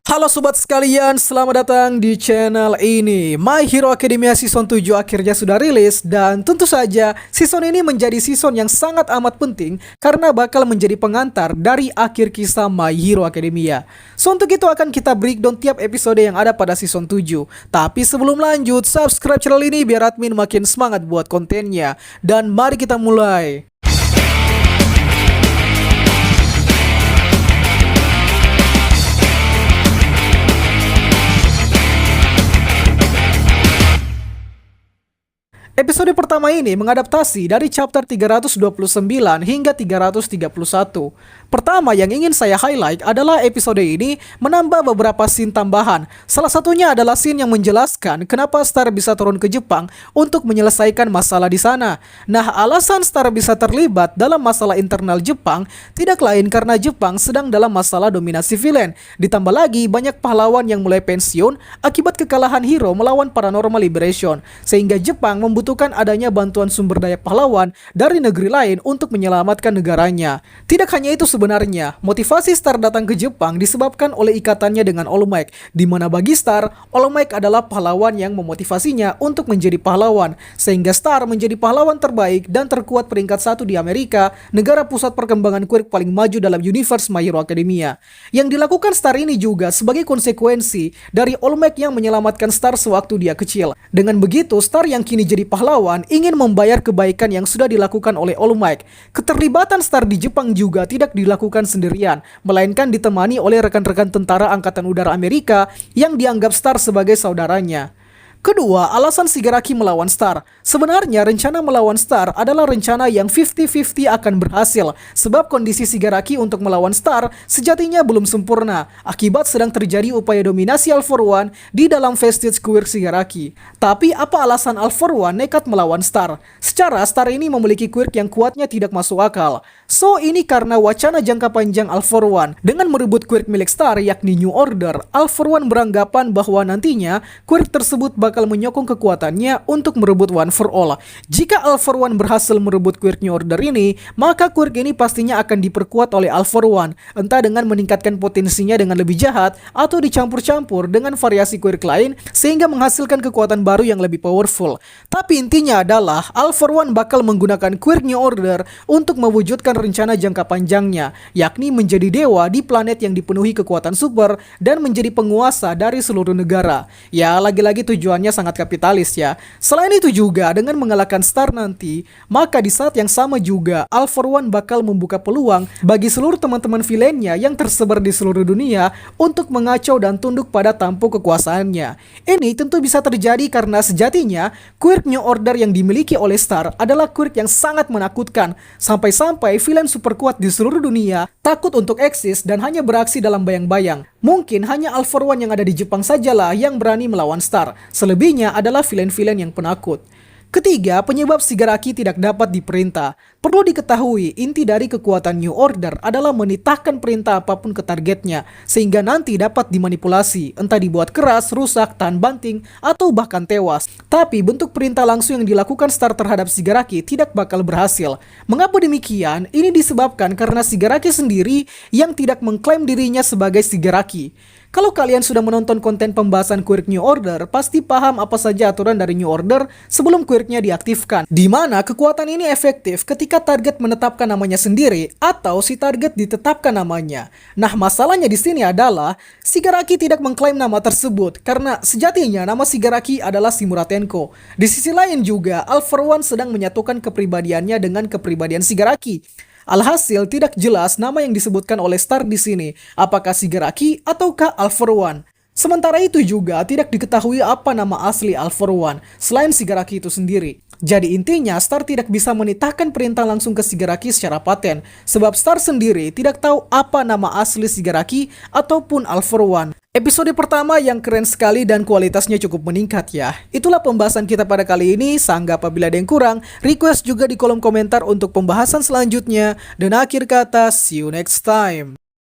Halo sobat sekalian, selamat datang di channel ini. My Hero Academia Season 7 akhirnya sudah rilis dan tentu saja season ini menjadi season yang sangat amat penting karena bakal menjadi pengantar dari akhir kisah My Hero Academia. So untuk itu akan kita breakdown tiap episode yang ada pada season 7. Tapi sebelum lanjut, subscribe channel ini biar admin makin semangat buat kontennya. Dan mari kita mulai. Episode pertama ini mengadaptasi dari chapter 329 hingga 331. Pertama yang ingin saya highlight adalah episode ini menambah beberapa scene tambahan. Salah satunya adalah scene yang menjelaskan kenapa Star bisa turun ke Jepang untuk menyelesaikan masalah di sana. Nah, alasan Star bisa terlibat dalam masalah internal Jepang tidak lain karena Jepang sedang dalam masalah dominasi villain. Ditambah lagi banyak pahlawan yang mulai pensiun akibat kekalahan hero melawan Paranormal Liberation, sehingga Jepang membutuhkan adanya bantuan sumber daya pahlawan dari negeri lain untuk menyelamatkan negaranya. Tidak hanya itu sebenarnya, motivasi Star datang ke Jepang disebabkan oleh ikatannya dengan All Might, di mana bagi Star, All Might adalah pahlawan yang memotivasinya untuk menjadi pahlawan, sehingga Star menjadi pahlawan terbaik dan terkuat peringkat 1 di Amerika, negara pusat perkembangan quirk paling maju dalam universe My Hero Academia. Yang dilakukan Star ini juga sebagai konsekuensi dari All Might yang menyelamatkan Star sewaktu dia kecil. Dengan begitu, Star yang kini jadi pahlawan ingin membayar kebaikan yang sudah dilakukan oleh All Might. Keterlibatan Star di Jepang juga tidak dilakukan sendirian, melainkan ditemani oleh rekan-rekan tentara Angkatan Udara Amerika yang dianggap Star sebagai saudaranya. Kedua, alasan Shigaraki melawan Star. Sebenarnya rencana melawan Star adalah rencana yang 50-50 akan berhasil, sebab kondisi Shigaraki untuk melawan Star sejatinya belum sempurna, akibat sedang terjadi upaya dominasi All For One di dalam Vestige Quirk Shigaraki. Tapi apa alasan All For One nekat melawan Star? Secara Star ini memiliki quirk yang kuatnya tidak masuk akal. So ini karena wacana jangka panjang All For One. Dengan merebut quirk milik Star yakni New Order, All For One beranggapan bahwa nantinya quirk tersebut bakal menyokong kekuatannya untuk merebut One For All. Jika All For One berhasil merebut quirk New Order ini, maka quirk ini pastinya akan diperkuat oleh All For One, entah dengan meningkatkan potensinya dengan lebih jahat atau dicampur-campur dengan variasi quirk lain sehingga menghasilkan kekuatan baru yang lebih powerful. Tapi intinya adalah All For One bakal menggunakan quirk New Order untuk mewujudkan rencana jangka panjangnya, yakni menjadi dewa di planet yang dipenuhi kekuatan super dan menjadi penguasa dari seluruh negara. Ya, lagi-lagi tujuannya sangat kapitalis ya. Selain itu juga dengan mengalahkan Star nanti, maka di saat yang sama juga All For One bakal membuka peluang bagi seluruh teman-teman villainnya yang tersebar di seluruh dunia untuk mengacau dan tunduk pada tampuk kekuasaannya. Ini tentu bisa terjadi karena sejatinya quirk New Order yang dimiliki oleh Star adalah quirk yang sangat menakutkan, sampai-sampai villain super kuat di seluruh dunia takut untuk eksis dan hanya beraksi dalam bayang-bayang. Mungkin hanya All For One yang ada di Jepang sajalah yang berani melawan Star. Selebihnya adalah villain-villain yang penakut. Ketiga, penyebab Shigaraki tidak dapat diperintah. Perlu diketahui, inti dari kekuatan New Order adalah menitahkan perintah apapun ke targetnya, sehingga nanti dapat dimanipulasi, entah dibuat keras, rusak, tahan banting, atau bahkan tewas. Tapi bentuk perintah langsung yang dilakukan Star terhadap Shigaraki tidak bakal berhasil. Mengapa demikian? Ini disebabkan karena Shigaraki sendiri yang tidak mengklaim dirinya sebagai Shigaraki. Kalau kalian sudah menonton konten pembahasan quirk New Order, pasti paham apa saja aturan dari New Order sebelum quirknya diaktifkan. Di mana kekuatan ini efektif ketika target menetapkan namanya sendiri atau si target ditetapkan namanya. Nah, masalahnya di sini adalah Shigaraki tidak mengklaim nama tersebut karena sejatinya nama Shigaraki adalah Shimuratenko. Di sisi lain juga, All For One sedang menyatukan kepribadiannya dengan kepribadian Shigaraki. Alhasil tidak jelas nama yang disebutkan oleh Star di sini, apakah Shigaraki ataukah All For One. Sementara itu juga tidak diketahui apa nama asli All For One selain Shigaraki itu sendiri. Jadi intinya Star tidak bisa menitahkan perintah langsung ke Shigaraki secara paten, sebab Star sendiri tidak tahu apa nama asli Shigaraki ataupun All For One. Episode pertama yang keren sekali dan kualitasnya cukup meningkat ya. Itulah pembahasan kita pada kali ini. Sanggah apabila ada yang kurang, request juga di kolom komentar untuk pembahasan selanjutnya. Dan akhir kata, see you next time.